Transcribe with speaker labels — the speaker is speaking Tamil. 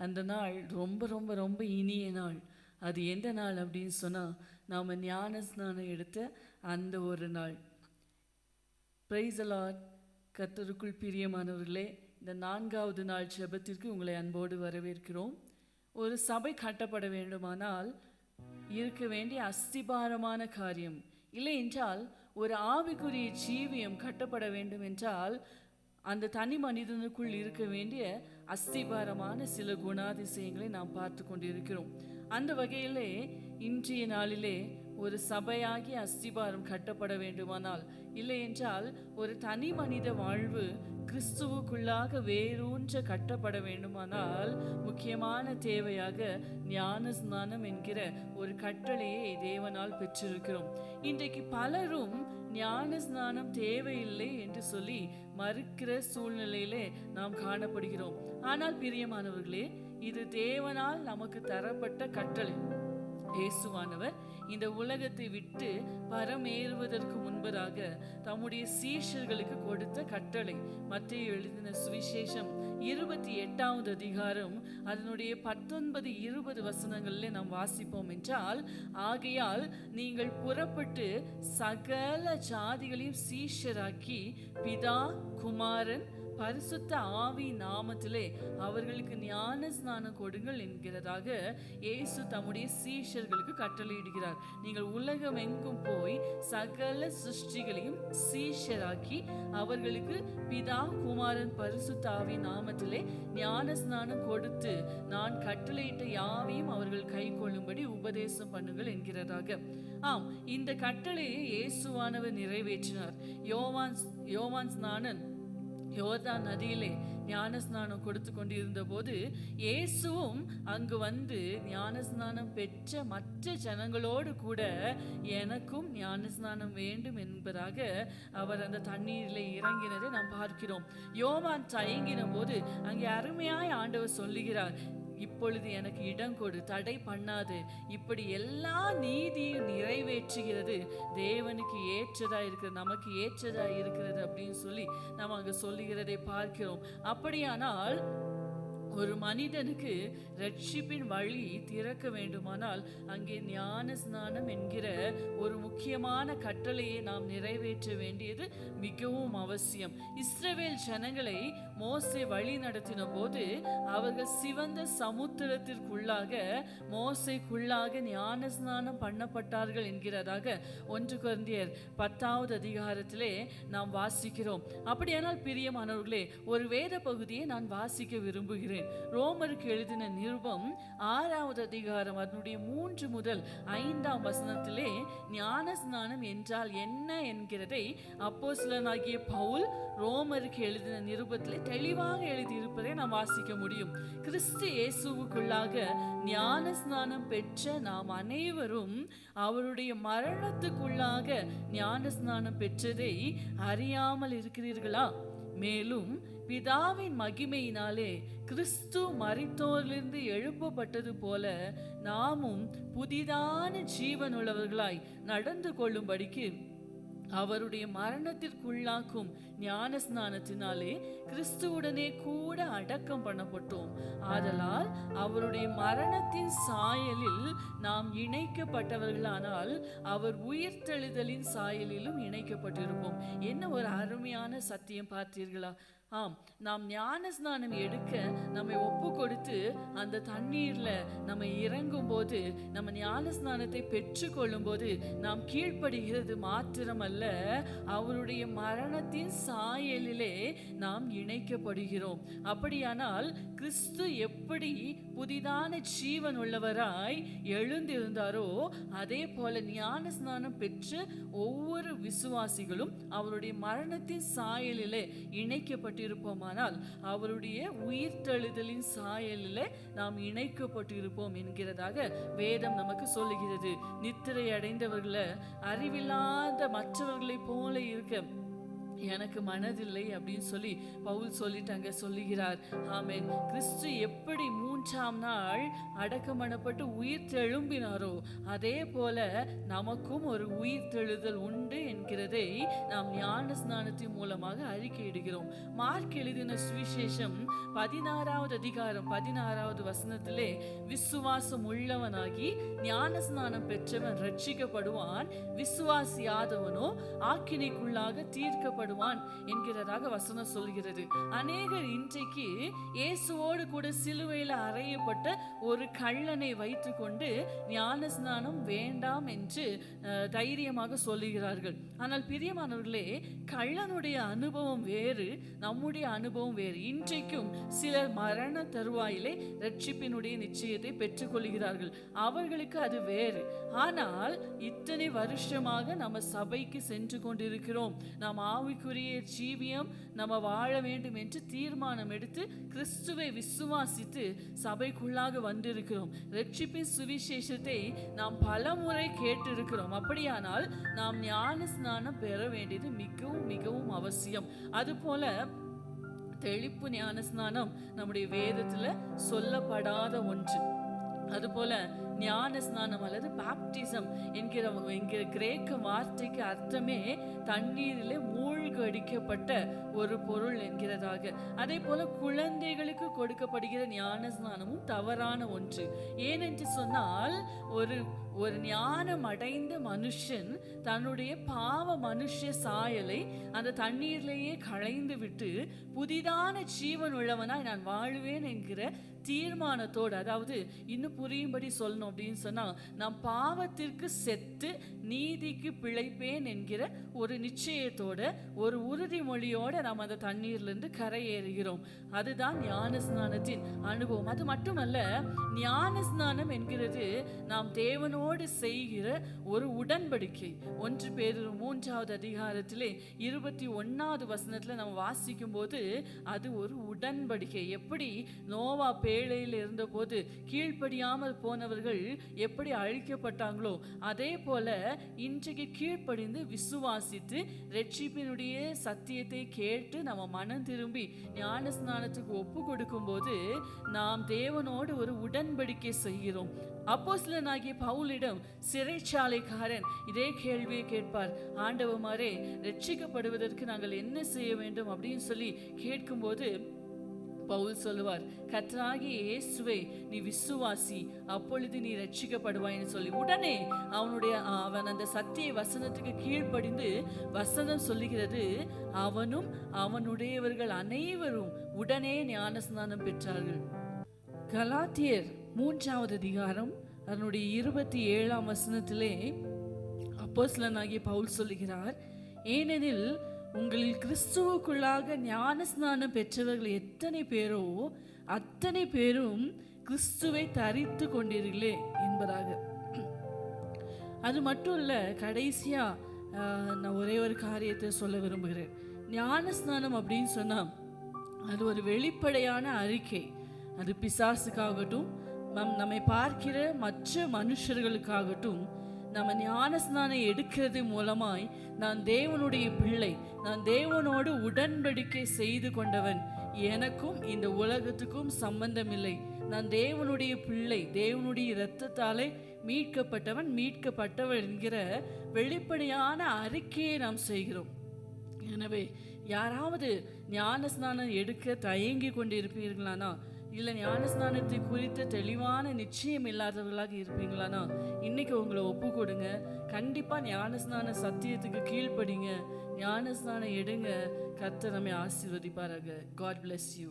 Speaker 1: அந்த நாள் ரொம்ப ரொம்ப ரொம்ப இனிய நாள். அது எந்த நாள் அப்படின்னு சொன்னால், நாம் ஞான ஸ்நானம் எடுத்த அந்த ஒரு நாள். Praise the Lord. கர்த்தருக்குள் பிரியமானவர்களே, இந்த 4வது நாள் ஜெபத்திற்கு உங்களை அன்போடு வரவேற்கிறோம். ஒரு சபை கட்டப்பட வேண்டுமானால் இருக்க வேண்டிய அஸ்திபாரமான காரியம், இல்லை என்றால் ஒரு ஆவிக்குரிய ஜீவியம் கட்டப்பட வேண்டும் என்றால் அந்த தனி மனிதனுக்குள் இருக்க வேண்டிய அஸ்திபாரமான சில குணாதிசயங்களை நாம் பார்த்து கொண்டிருக்கிறோம். அந்த வகையிலே இன்றைய நாளிலே ஒரு சபையாகி அஸ்திபாரம் கட்டப்பட வேண்டுமானால், இல்லை என்றால் ஒரு தனி மனித வாழ்வு கிறிஸ்துவுக்குள்ளாக வேரூன்ற கட்டப்பட வேண்டுமானால் முக்கியமான தேவையாக ஞான ஸ்நானம் என்கிற ஒரு கட்டளையை தேவனால் பெற்றிருக்கிறோம். இன்றைக்கு பலரும் ஞான ஸ்நானம் தேவையில்லை என்று சொல்லி மறுக்கிற சூழ்நிலையிலே நாம் காணப்படுகிறோம். ஆனால் பிரியமானவர்களே, இது தேவனால் நமக்கு தரப்பட்ட கட்டளை. இயேசுவானவர் இந்த உலகத்தை விட்டு பரமேறுவதற்கு முன்பதாக தம்முடைய சீஷர்களுக்கு கொடுத்த கட்டளை. மத்தேயு எழுதின சுவிசேஷம் 28வது அதிகாரம் அதனுடைய 19-20 வசனங்களிலே நாம் வாசிப்போம் என்றால், ஆகையால் நீங்கள் புறப்பட்டு சகல ஜாதிகளையும் சீஷராக்கி பிதா குமாரன் பரிசுத்த ஆவி நாமத்திலே அவர்களுக்கு ஞான ஸ்நானம் கொடுங்கள் என்கிறதாக இயேசு தம்முடைய சீஷர்களுக்கு கட்டளையிடுகிறார். நீங்கள் உலகம் எங்கும் போய் சகல சிருஷ்டிகளையும் சீஷராக்கி அவர்களுக்கு பிதா குமாரன் பரிசுத்த ஆவி நாமத்திலே ஞான ஸ்நானம் கொடுத்து நான் கட்டளையிட்ட யாவையும் அவர்கள் கை கொள்ளும்படி உபதேசம் பண்ணுங்கள் என்கிறதாக. ஆம், இந்த கட்டளையை இயேசுவானவர் நிறைவேற்றினார். யோவான் ஸ்நானன் யோர்தான் நதியிலே ஞான ஸ்நானம் கொடுத்து கொண்டிருந்த போது இயேசுவும் அங்கு வந்து ஞான ஸ்நானம் பெற்ற மற்ற ஜனங்களோடு கூட எனக்கும் ஞான ஸ்நானம் வேண்டும் என்பதாக அவர் அந்த தண்ணீரிலே இறங்கினதை நாம் பார்க்கிறோம். யோவான் தயங்கின போது அங்கே அருமையாய் ஆண்டவர் சொல்லுகிறார், இப்பொழுது எனக்கு இடம் கொடு, தடை பண்ணாது, இப்படி எல்லா நீதியும் நிறைவேற்றுகிறது தேவனுக்கு ஏற்றதா இருக்கிறது, நமக்கு ஏற்றதா இருக்கிறது அப்படின்னு சொல்லி நாம் அங்கே சொல்லுகிறதை பார்க்கிறோம். அப்படியானால் ஒரு மனிதனுக்கு ரட்சிப்பின் வழி திறக்க வேண்டுமானால் அங்கே ஞான ஸ்நானம் என்கிற ஒரு முக்கியமான கட்டளையை நாம் நிறைவேற்ற வேண்டியது மிகவும் அவசியம். இஸ்ரவேல் ஜனங்களை மோசே வழி நடத்தின போது அவர்கள் சிவந்த சமுத்திரத்திற்குள்ளாக மோசேக்குள்ளாக ஞான ஸ்நானம் பண்ணப்பட்டார்கள் என்கிறதாக 1 கொரிந்தியர் 10வது அதிகாரத்திலே நாம் வாசிக்கிறோம். அப்படியானால் பிரியமானவர்களே, ஒரு வேத பகுதியை நான் வாசிக்க விரும்புகிறேன். ரோமருக்கு எழுதின நிருபம் 6வது அதிகாரம் அதனுடைய 3 முதல் 5ஆம் வசனத்திலே ஞான ஸ்நானம் என்றால் என்ன என்கிறதை அப்போஸ்தலனாகிய பவுல் ரோமருக்கு எழுதின நிருபத்திலே தெளிவாக எழுதியிருப்பதை நாம் வாசிக்க முடியும். கிறிஸ்து இயேசுவுக்குள்ளாக ஞான ஸ்நானம் பெற்ற நாம் அனைவரும் அவருடைய மரணத்துக்குள்ளாக ஞான ஸ்நானம் பெற்றதை அறியாமல் இருக்கிறீர்களா? மேலும் பிதாவின் மகிமையினாலே கிறிஸ்து மரித்தோரிலிருந்து எழுப்பப்பட்டது போல நாமும் புதிதான ஜீவனுள்ளவர்களாய் நடந்து கொள்ளும்படிக்கு அவருடைய மரணத்திற்குள்ளாக்கும் ஞான ஸ்நானத்தினாலே கிறிஸ்துவுடனே கூட அடக்கம் பண்ணப்பட்டோம். ஆதலால் அவருடைய மரணத்தின் சாயலில் நாம் இணைக்கப்பட்டவர்களானால் அவர் உயிர்த்தெழுதலின் சாயலிலும் இணைக்கப்பட்டிருப்போம். என்ன ஒரு அருமையான சத்தியம் பார்த்தீர்களா? ஆம், நாம் ஞான ஸ்நானம் எடுக்க நம்மை ஒப்பு கொடுத்து அந்த தண்ணீர்ல நம்ம இறங்கும் போது, நம்ம ஞான ஸ்நானத்தை பெற்று கொள்ளும் போது நாம் கீழ்ப்படுகிறது மாத்திரமல்ல, அவருடைய மரணத்தின் சாயலிலே நாம் இணைக்கப்படுகிறோம். அப்படியானால் கிறிஸ்து எப்படி புதிதான ஜீவன் உள்ளவராய் எழுந்திருந்தாரோ அதே போல ஞான ஸ்நானம் பெற்று ஒவ்வொரு விசுவாசிகளும் அவருடைய மரணத்தின் சாயலிலே இணைக்கப்பட்டிருப்போமானால் அவருடைய உயிர்த்தெழுதலின் சாயலிலே நாம் இணைக்கப்பட்டிருப்போம் என்கிறதாக வேதம் நமக்கு சொல்லுகிறது. நித்திரை அடைந்தவர்களை அறிவில்லாத மற்றவர்களை போல இருக்க எனக்கு மனதில்லை அப்படின்னு சொல்லி பவுல் சொல்லிட்டு அங்க சொல்லுகிறார். ஆமென். கிறிஸ்து எப்படி 3 மூன்றாம் நாள் அடக்கம் பண்ணப்பட்டு உயிர் தெழும்பினாரோ அதே போல நமக்கும் ஒரு உயிர் தெழுதல் உண்டு என்கிறதை நாம் ஞான ஸ்நானத்தின் மூலமாக அறிக்கையிடுகிறோம். மார்க் எழுதின சுவிசேஷம் 16வது அதிகாரம் 16வது வசனத்திலே, விசுவாசம் உள்ளவனாகி ஞான ஸ்நானம் பெற்றவன் ரட்சிக்கப்படுவான், விசுவாசியாதவனோ ஆக்கினைக்குள்ளாக தீர்க்கப்படுவான் என்கிறதாக வசனம் சொல்கிறது. அநேகர் இன்றைக்கு இயேசுவோடு கூட சிலுவையில் அறையப்பட்ட ஒரு கள்ளனை வைத்துக்கொண்டு ஞான ஸ்நானம் வேண்டாம் என்று தைரியமாக சொல்லுகிறார்கள். ஆனால் பிரியமானவர்களே, கள்ளனுடைய அனுபவம் வேறு, நம்முடைய அனுபவம் வேறு. இன்றைக்கும் சிலர் மரண தருவாயிலே ரட்சிப்பினுடைய நிச்சயத்தை பெற்றுக்கொள்கிறார்கள், அவர்களுக்கு அது வேறு. ஆனால் இத்தனை வருஷமாக நம்ம சபைக்கு சென்று கொண்டிருக்கிறோம், நாம் ஆவிக்குரிய ஜீவியம் நம்ம வாழ வேண்டும் என்று தீர்மானம் எடுத்து கிறிஸ்துவை விசுவாசித்து சபைக்குள்ளாக வந்திருக்கிறோம். ரட்சிப்பின் சுவிசேஷத்தை நாம் பல முறை கேட்டிருக்கிறோம். அப்படியானால் நாம் ஞான ஸ்நானம் பெற வேண்டியது மிகவும் மிகவும் அவசியம். அதுபோல தெளிப்பு ஞான ஸ்நானம் நம்முடைய வேதத்துல சொல்லப்படாத ஒன்று. அதுபோல ஞான ஸ்நானம் அல்லது பாப்டிசம் என்கிற கிரேக்க வார்த்தைக்கு அர்த்தமே தண்ணீரிலே மூழ்கடிக்கப்பட்ட ஒரு பொருள் என்கிறதாக. அதே போல குழந்தைகளுக்கு கொடுக்கப்படுகிற ஞான ஸ்நானமும் தவறான ஒன்று. ஏனென்று சொன்னால் ஒரு ஞானம் அடைந்த மனுஷன் தன்னுடைய பாவ மனுஷ சாயலை அந்த தண்ணீர்லேயே களைந்து விட்டு புதிதான ஜீவன் உள்ளவனாய் நான் வாழ்வேன் என்கிற தீர்மானத்தோடு, அதாவது இன்னும் புரியும்படி சொல்லணும் அப்படின்னு சொன்னா, நான் பாவத்திற்கு செத்து நீதிக்கு பிழைப்பேன் என்கிற ஒரு நிச்சயத்தோட ஒரு உறுதிமொழியோட நாம் அந்த தண்ணீர்லேருந்து கரையேறுகிறோம். அதுதான் ஞான ஸ்நானத்தின் அனுபவம். அது மட்டுமல்ல, ஞான ஸ்நானம் என்கிறது நாம் தேவனோடு செய்கிற ஒரு உடன்படிக்கை. 1 பேதுரு 3வது அதிகாரத்திலே 21வது வசனத்தில் நம்ம வாசிக்கும் போது அது ஒரு உடன்படிக்கை. எப்படி நோவா பேழையில் இருந்தபோது கீழ்ப்படியாமல் போனவர்கள் எப்படி அழிக்கப்பட்டாங்களோ அதே போல இன்றைக்கு கீழ்ப்படிந்து விசுவாசித்து ரட்சிப்பினுடைய சத்தியத்தை கேட்டு நம்ம மனம் திரும்பி ஞான ஸ்நானத்துக்கு ஒப்பு கொடுக்கும் போது நாம் தேவனோடு ஒரு உடன்படிக்கை செய்கிறோம். அப்போஸ்தலனாகிய பவுலிடம் சிறைச்சாலைக்காரன் இதே கேள்வியை கேட்பார். ஆண்டவமாரே, ரட்சிக்கப்படுவதற்கு நாங்கள் என்ன செய்ய வேண்டும் அப்படின்னு சொல்லி கேட்கும்போது பவுல் சொல்லுவார், கர்த்தராகிய இயேசுவை நீ விசுவாசி, அப்பொழுது நீ ரட்சிக்கப்படுவாய்னு சொல்லி உடனே அவன் அந்த சத்திய வசனத்துக்கு கீழ்ப்படிந்து வசனம் சொல்லுகிறது, அவனும் அவனுடையவர்கள் அனைவரும் உடனே ஞான ஸ்நானம் பெற்றார்கள். கலாத்தியர் 3வது அதிகாரம் அதனுடைய 27ஆம் வசனத்திலே அப்போஸ்தலனாகிய பவுல் சொல்லுகிறார், ஏனெனில் உங்களில் கிறிஸ்துவுக்குள்ளாக ஞான ஸ்நானம் பெற்றவர்கள் எத்தனை பேரோ அத்தனை பேரும் கிறிஸ்துவை தரித்து கொண்டீர்களே என்பதாக. அது மட்டும் இல்லை, கடைசியா நான் ஒரே ஒரு காரியத்தை சொல்ல விரும்புகிறேன். ஞான ஸ்நானம் அப்படின்னு சொன்னால் அது ஒரு வெளிப்படையான அறிக்கை. அது பிசாசுக்காகட்டும், நம்மை பார்க்கிற மற்ற மனுஷர்களுக்காகட்டும், நம்ம ஞான ஸ்நானம் எடுக்கிறது மூலமாய் நான் தேவனுடைய பிள்ளை, நான் தேவனோடு உடன்படிக்கை செய்து கொண்டவன், எனக்கும் இந்த உலகத்துக்கும் சம்பந்தமில்லை, நான் தேவனுடைய பிள்ளை, தேவனுடைய இரத்தத்தாலே மீட்கப்பட்டவன் மீட்கப்பட்டவள் என்கிற வெளிப்படையான அறிக்கையை நாம் செய்கிறோம். எனவே யாராவது ஞான ஸ்நானம் எடுக்க தயங்கி கொண்டு இருப்பீர்களானா, இல்லை ஞான ஸ்நானத்தை குறித்த தெளிவான நிச்சயம் இல்லாதவர்களாக இருப்பீங்களானா, இன்னைக்கு உங்களை ஒப்பு கொடுங்க. கண்டிப்பாக ஞான ஸ்நான சத்தியத்துக்கு கீழ்ப்படிங்க, ஞான ஸ்நானம் எடுங்க. கர்த்தர் நம்மை ஆசீர்வதிப்பாராக. God bless you.